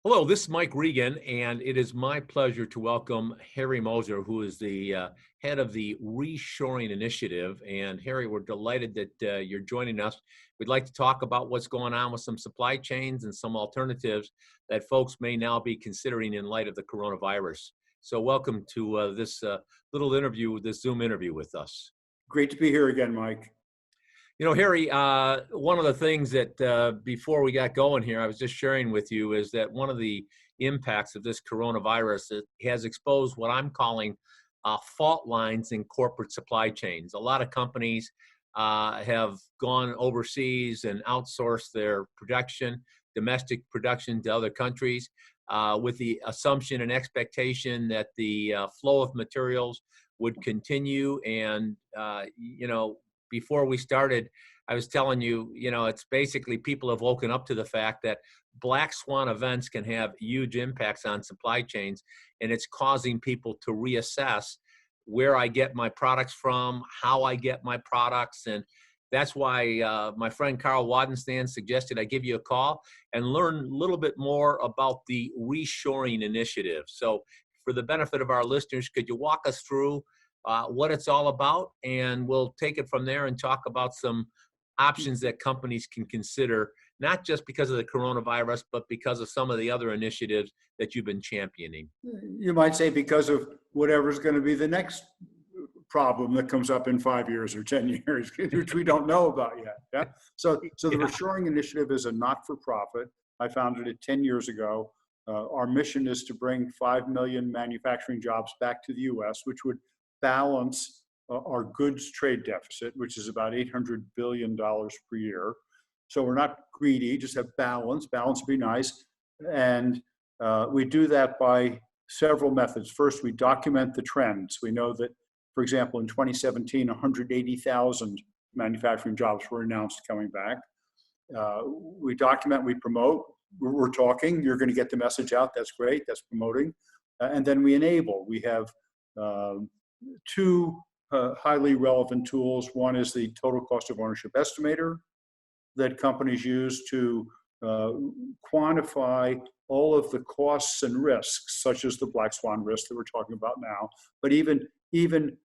Hello, this is Mike Regan, and it is my pleasure to welcome Harry Moser, who is the head of the Reshoring Initiative. And Harry, we're delighted that you're joining us. We'd like to talk about what's going on with some supply chains and some alternatives that folks may now be considering in light of the coronavirus. So welcome to this little interview, this Zoom interview with us. Great to be here again, Mike. You know, Harry, one of the things that before we got going here, I was just sharing with you is that one of the impacts of this coronavirus it has exposed what I'm calling fault lines in corporate supply chains. A lot of companies have gone overseas and outsourced their production, domestic production to other countries with the assumption and expectation that the flow of materials would continue. And, before we started, I was telling you, it's basically people have woken up to the fact that black swan events can have huge impacts on supply chains, and it's causing people to reassess where I get my products from, how I get my products. And that's why my friend Carl Wadenstan suggested I give you a call and learn a little bit more about the Reshoring Initiative. So for the benefit of our listeners, could you walk us through what it's all about, and we'll take it from there and talk about some options that companies can consider, not just because of the coronavirus, but because of some of the other initiatives that you've been championing. You might say because of whatever's going to be the next problem that comes up in 5 years or 10 years, which we don't know about yet. Yeah. So the Yeah. Reshoring Initiative is a not-for-profit. I founded it 10 years ago. Our mission is to bring 5 million manufacturing jobs back to the U.S., which would balance our goods trade deficit, which is about $800 billion per year. So we're not greedy, just have balance. Balance would be nice. And we do that by several methods. First, we document the trends. We know that, for example, in 2017, 180,000 manufacturing jobs were announced coming back. We document, we promote, we're talking, you're going to get the message out. That's great, that's promoting. And then we enable. We have two highly relevant tools. One is the total cost of ownership estimator that companies use to quantify all of the costs and risks, such as the black swan risk that we're talking about now, but even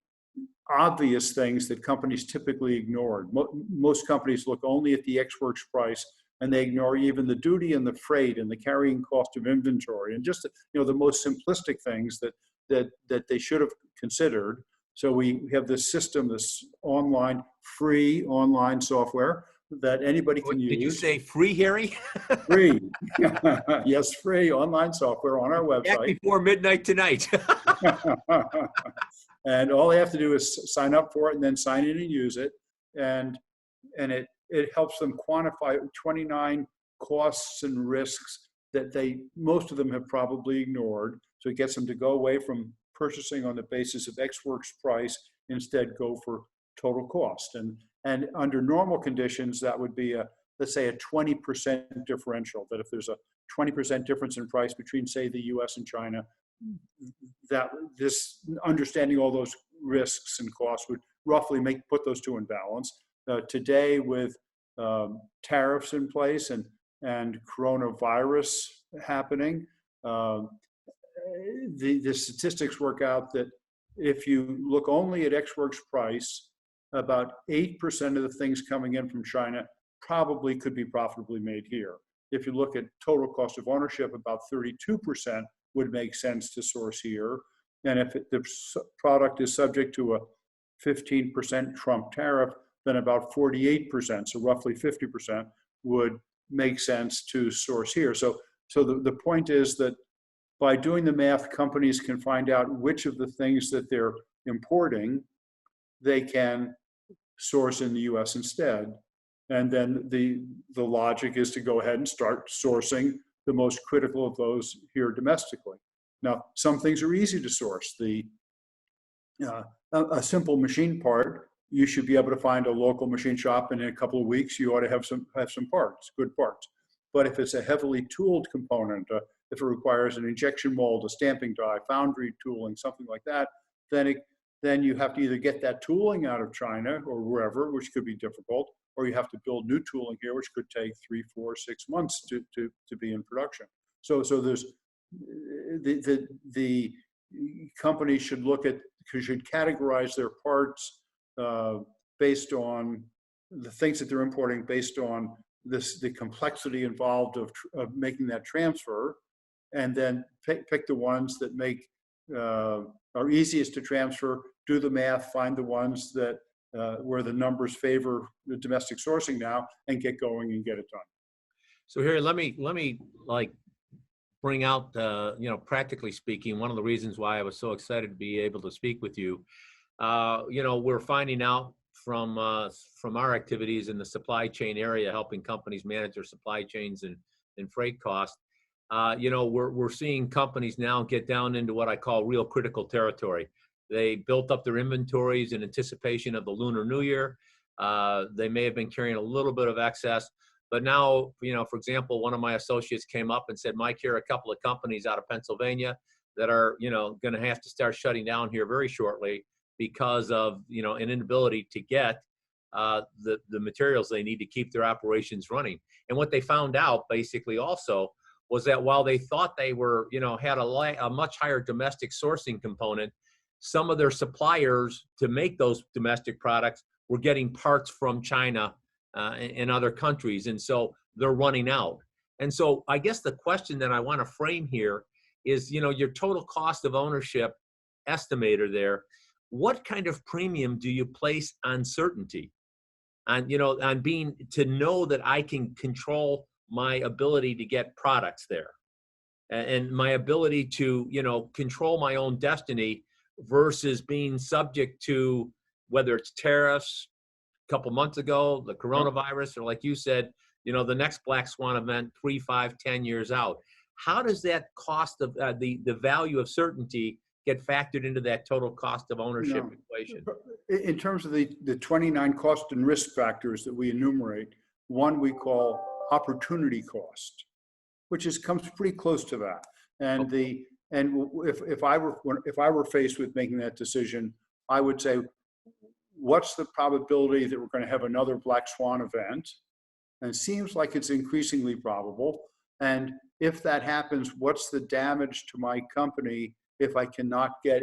obvious things that companies typically ignored. Most companies look only at the ex works price, and they ignore even the duty and the freight and the carrying cost of inventory, and just the most simplistic things that they should have considered. So we have this system, this free online software that anybody can use. Did you say free, Harry? Free. Yes, free online software on our website. Back before midnight tonight. And all they have to do is sign up for it and then sign in and use it. And it helps them quantify 29 costs and risks that most of them have probably ignored. So it gets them to go away from purchasing on the basis of X works price, instead go for total cost. And under normal conditions, that would be let's say a 20% differential, that if there's a 20% difference in price between, say, the US and China, that this understanding all those risks and costs would roughly put those two in balance. Today, with tariffs in place and coronavirus happening, the statistics work out that if you look only at X works price, about 8% of the things coming in from China probably could be profitably made here. If you look at total cost of ownership, about 32% would make sense to source here. And if the product is subject to a 15% Trump tariff, then about 48%, so roughly 50%, would make sense to source here. So the point is that by doing the math, companies can find out which of the things that they're importing they can source in the US instead. And then the logic is to go ahead and start sourcing the most critical of those here domestically. Now, some things are easy to source. A simple machine part, you should be able to find a local machine shop, and in a couple of weeks, you ought to have some parts, good parts. But if it's a heavily tooled component, if it requires an injection mold, a stamping die, foundry tooling, something like that, then you have to either get that tooling out of China or wherever, which could be difficult, or you have to build new tooling here, which could take 3, 4, 6 months to be in production. So there's the company should should categorize their parts based on the things that they're importing, based on the complexity involved of making that transfer, and then pick the ones that are easiest to transfer, do the math, find the ones that where the numbers favor the domestic sourcing now, and get going and get it done. So here, let me like bring out, practically speaking, one of the reasons why I was so excited to be able to speak with you. We're finding out from our activities in the supply chain area, helping companies manage their supply chains and freight costs. We're seeing companies now get down into what I call real critical territory. They built up their inventories in anticipation of the Lunar New Year. They may have been carrying a little bit of excess, but now, for example, one of my associates came up and said, Mike, here are a couple of companies out of Pennsylvania that are, going to have to start shutting down here very shortly because of, an inability to get the materials they need to keep their operations running. And what they found out basically also was that while they thought they were, had a much higher domestic sourcing component, some of their suppliers to make those domestic products were getting parts from China and other countries. And so they're running out. And so I guess the question that I want to frame here is, your total cost of ownership estimator there, what kind of premium do you place on certainty? On being to know that I can control my ability to get products there and my ability to, control my own destiny versus being subject to whether it's tariffs a couple months ago, the coronavirus, or like you said, the next black swan event 3, 5, 10 years out. How does that cost of the value of certainty get factored into that total cost of ownership equation? In terms of the 29 cost and risk factors that we enumerate, one we call opportunity cost, which comes pretty close to that. And if I were faced with making that decision, I would say, what's the probability that we're going to have another black swan event? And it seems like it's increasingly probable. And if that happens, what's the damage to my company if I cannot get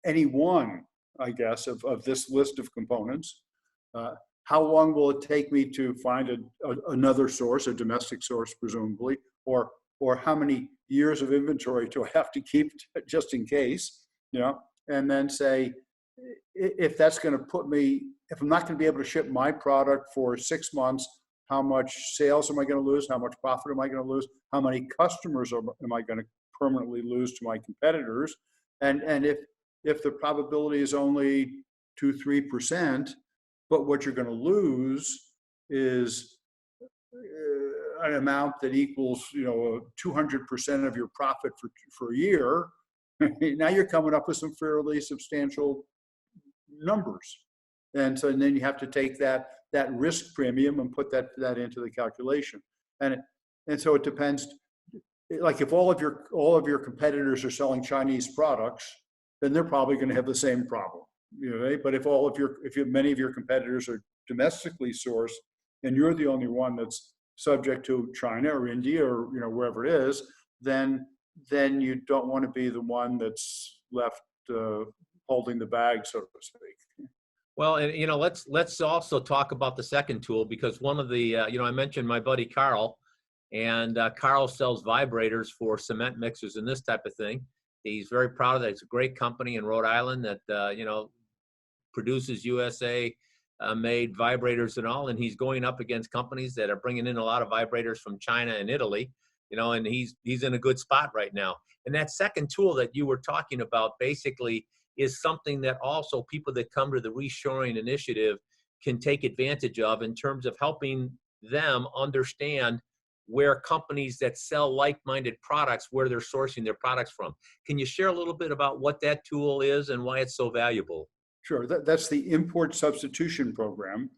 any one, I guess, of this list of components? How long will it take me to find another source, a domestic source, presumably, or how many years of inventory do I have to keep just in case? And then say, if that's going to if I'm not going to be able to ship my product for 6 months, how much sales am I going to lose? How much profit am I going to lose? How many customers am I going to permanently lose to my competitors? And if the probability is only 2-3%, but what you're going to lose is an amount that equals 200% of your profit for a year, now you're coming up with some fairly substantial numbers. And then you have to take that risk premium and put that into the calculation. And so it depends. Like if all of your competitors are selling Chinese products, then they're probably going to have the same problem. But if many of your competitors are domestically sourced and you're the only one that's subject to China or India or wherever it is, then you don't want to be the one that's left holding the bag, so to speak. Well, and let's also talk about the second tool, because one of the I mentioned my buddy Carl, and Carl sells vibrators for cement mixers and this type of thing. He's very proud of that. It's a great company in Rhode Island that produces USA made vibrators and all, and he's going up against companies that are bringing in a lot of vibrators from China and Italy, and he's in a good spot right now. And that second tool that you were talking about basically is something that also people that come to the reshoring initiative can take advantage of in terms of helping them understand where companies that sell like-minded products, where they're sourcing their products from. Can you share a little bit about what that tool is and why it's so valuable? Sure, that's the import substitution program.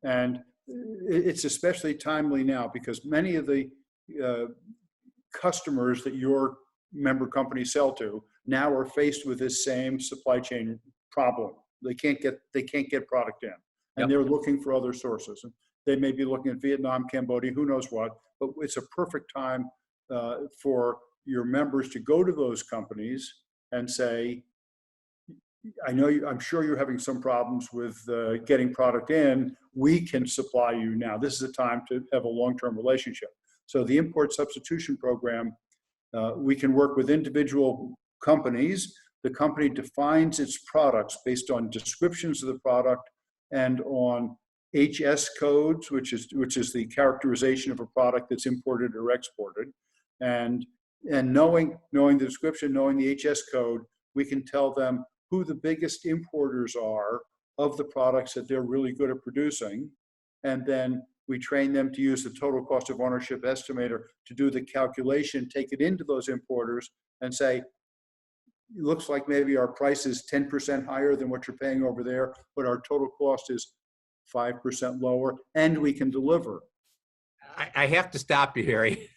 And it's especially timely now because many of the customers that your member companies sell to now are faced with this same supply chain problem. They can't get product in, and they're looking for other sources. They may be looking at Vietnam, Cambodia, who knows what, but it's a perfect time for your members to go to those companies and say, I'm sure you're having some problems with getting product in. We can supply you now. This is a time to have a long-term relationship. So the import substitution program, we can work with individual companies. The company defines its products based on descriptions of the product and on HS codes, which is the characterization of a product that's imported or exported. And knowing the description, knowing the HS code, we can tell them who the biggest importers are of the products that they're really good at producing. And then we train them to use the total cost of ownership estimator to do the calculation, take it into those importers and say, it looks like maybe our price is 10% higher than what you're paying over there, but our total cost is 5% lower, and we can deliver. I have to stop you, Harry.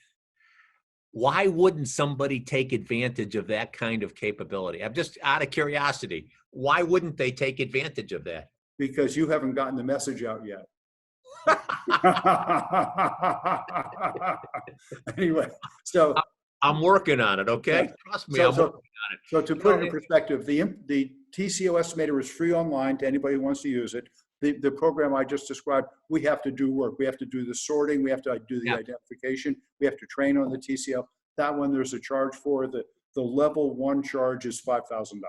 Why wouldn't somebody take advantage of that kind of capability? I'm just out of curiosity. Why wouldn't they take advantage of that? Because you haven't gotten the message out yet. Anyway, so I'm working on it, okay? Yeah. Trust me, I'm working on it. So to put it in perspective, the TCO estimator is free online to anybody who wants to use it. The program I just described, we have to do work. We have to do the sorting. We have to do the identification. We have to train on the TCO. That one, there's a charge for. The level 1 charge is $5,000.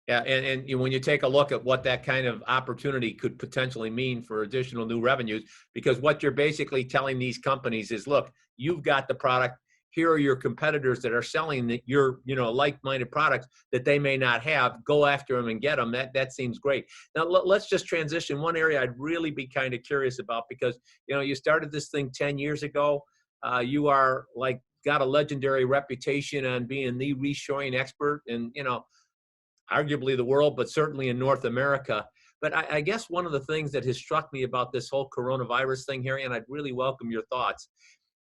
Yeah, and when you take a look at what that kind of opportunity could potentially mean for additional new revenues, because what you're basically telling these companies is, look, you've got the product. Here are your competitors that are selling your, like-minded products that they may not have. Go after them and get them. That seems great. Now let's just transition. One area I'd really be kind of curious about, because you started this thing 10 years ago. You are got a legendary reputation on being the reshoring expert, and arguably the world, but certainly in North America. But I guess one of the things that has struck me about this whole coronavirus thing, Harry, and I'd really welcome your thoughts,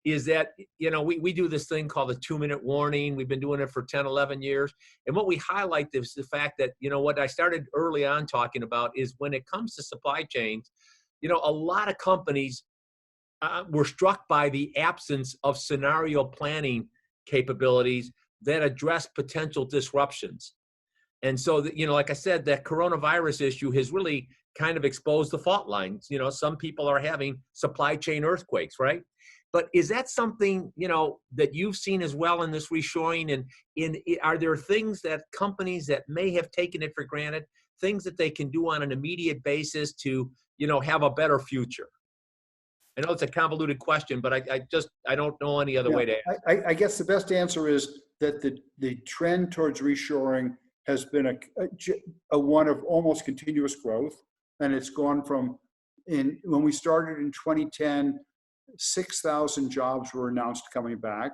is that, we do this thing called the 2-minute warning. We've been doing it for 10, 11 years. And what we highlight is the fact that, what I started early on talking about is when it comes to supply chains, a lot of companies were struck by the absence of scenario planning capabilities that address potential disruptions. And so, like I said, that coronavirus issue has really kind of exposed the fault lines. Some people are having supply chain earthquakes, right? But is that something, that you've seen as well in this reshoring? And are there things that companies that may have taken it for granted, things that they can do on an immediate basis to, have a better future? I know it's a convoluted question, but I don't know any other way to ask. I guess the best answer is that the trend towards reshoring has been a one of almost continuous growth. And it's gone from, when we started in 2010, 6,000 jobs were announced coming back.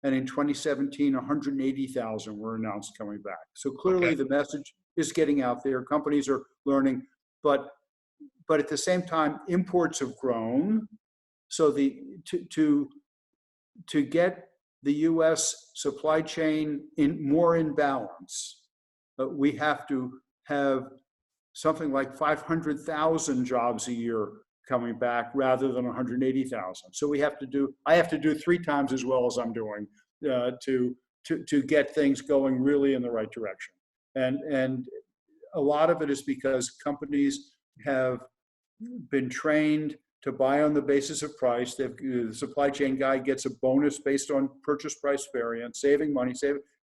And in 2017, 180,000 were announced coming back. So clearly the message is getting out there. Companies are learning, but at the same time, imports have grown. So to get the US supply chain more in balance, we have to have something like 500,000 jobs a year coming back rather than 180,000. So I have to do 3 times as well as I'm doing to get things going really in the right direction. And a lot of it is because companies have been trained to buy on the basis of price. The supply chain guy gets a bonus based on purchase price variance,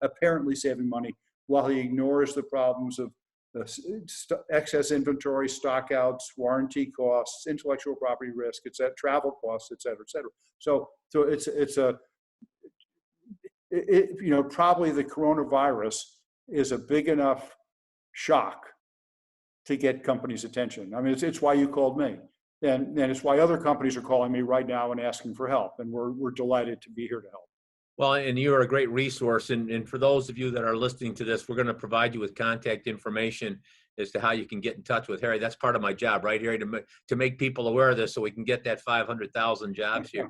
apparently saving money, while he ignores the problems of excess inventory, stockouts, warranty costs, intellectual property risk, travel costs, et cetera, et cetera. So probably the coronavirus is a big enough shock to get companies' attention. I mean, it's why you called me. And it's why other companies are calling me right now and asking for help. And we're delighted to be here to help. Well, and you're a great resource. And for those of you that are listening to this, we're going to provide you with contact information as to how you can get in touch with Harry. That's part of my job, right, Harry, to make people aware of this so we can get that 500,000 jobs here.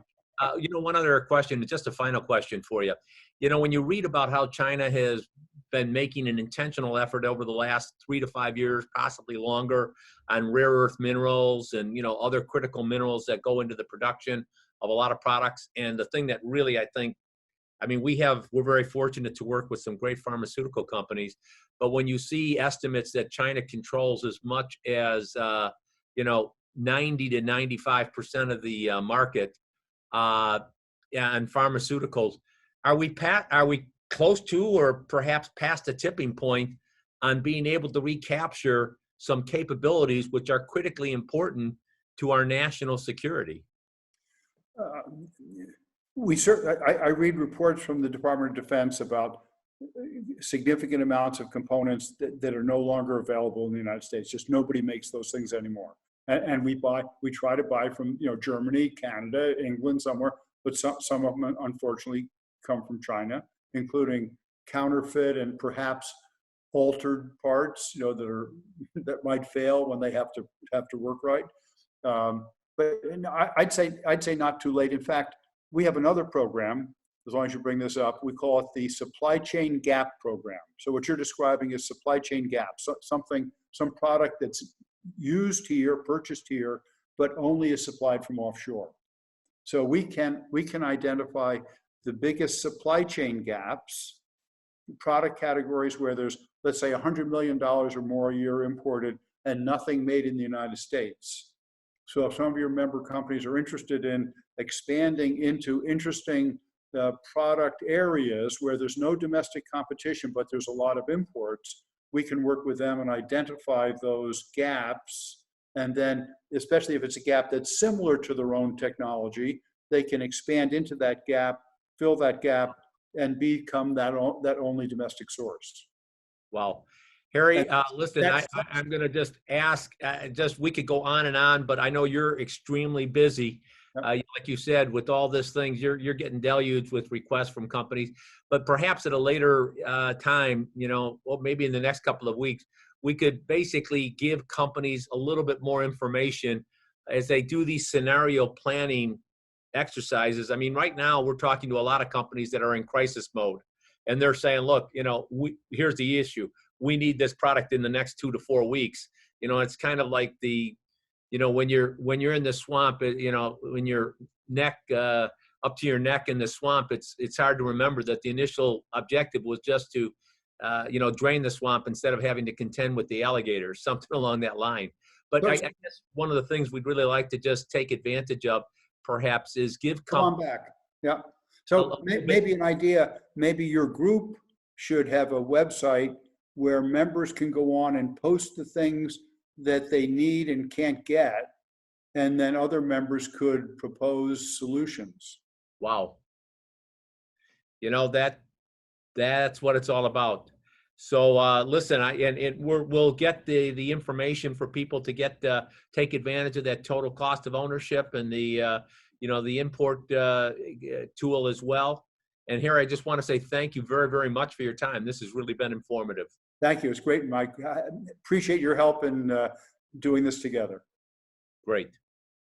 One other question, just a final question for you. When you read about how China has been making an intentional effort over the last 3 to 5 years, possibly longer, on rare earth minerals and, other critical minerals that go into the production of a lot of products. And the thing that really, I think, I mean, we're very fortunate to work with some great pharmaceutical companies, but when you see estimates that China controls as much as, 90 to 95% of the market, uh, yeah, and pharmaceuticals, are we close to or perhaps past a tipping point on being able to recapture some capabilities which are critically important to our national security? Uh, I read reports from the Department of Defense about significant amounts of components that are no longer available in the United States. Just nobody makes those things anymore. And we try to buy from, Germany, Canada, England, somewhere, but some of them unfortunately come from China, including counterfeit and perhaps altered parts, that might fail when they have to work right. But I'd say not too late. In fact, we have another program. As long as you bring this up, we call it the Supply Chain Gap Program. So what you're describing is supply chain gaps, some product that's used here, purchased here, but only is supplied from offshore. So we can identify the biggest supply chain gaps, product categories where there's, let's say, $100 million or more a year imported and nothing made in the United States. So if some of your member companies are interested in expanding into interesting product areas where there's no domestic competition, but there's a lot of imports, we can work with them and identify those gaps. And then, especially if it's a gap that's similar to their own technology, they can expand into that gap, fill that gap, and become that only domestic source. Wow. Harry, And listen, that's, I'm going to just ask, we could go on and on, but I know you're extremely busy. Like you said, with all these things, you're getting deluged with requests from companies, but perhaps at a later time, well, maybe in the next couple of weeks, we could basically give companies a little bit more information as they do these scenario planning exercises. I mean, right now we're talking to a lot of companies that are in crisis mode, and they're saying, look, here's the issue. We need this product in the next 2 to 4 weeks. It's kind of like when you're in the swamp, when your neck up to your neck in the swamp, it's hard to remember that the initial objective was just to drain the swamp instead of having to contend with the alligators, something along that line. But I guess one of the things we'd really like to just take advantage of perhaps is give come on back. Yeah. So maybe an idea, maybe your group should have a website where members can go on and post the things that they need and can't get, and then other members could propose solutions. Wow. That's what it's all about. So listen, we'll get the information for people to take advantage of that total cost of ownership and the import tool as well. And here, I just want to say thank you very, very much for your time. This has really been informative. Thank you. It's great, Mike. I appreciate your help in doing this together. Great.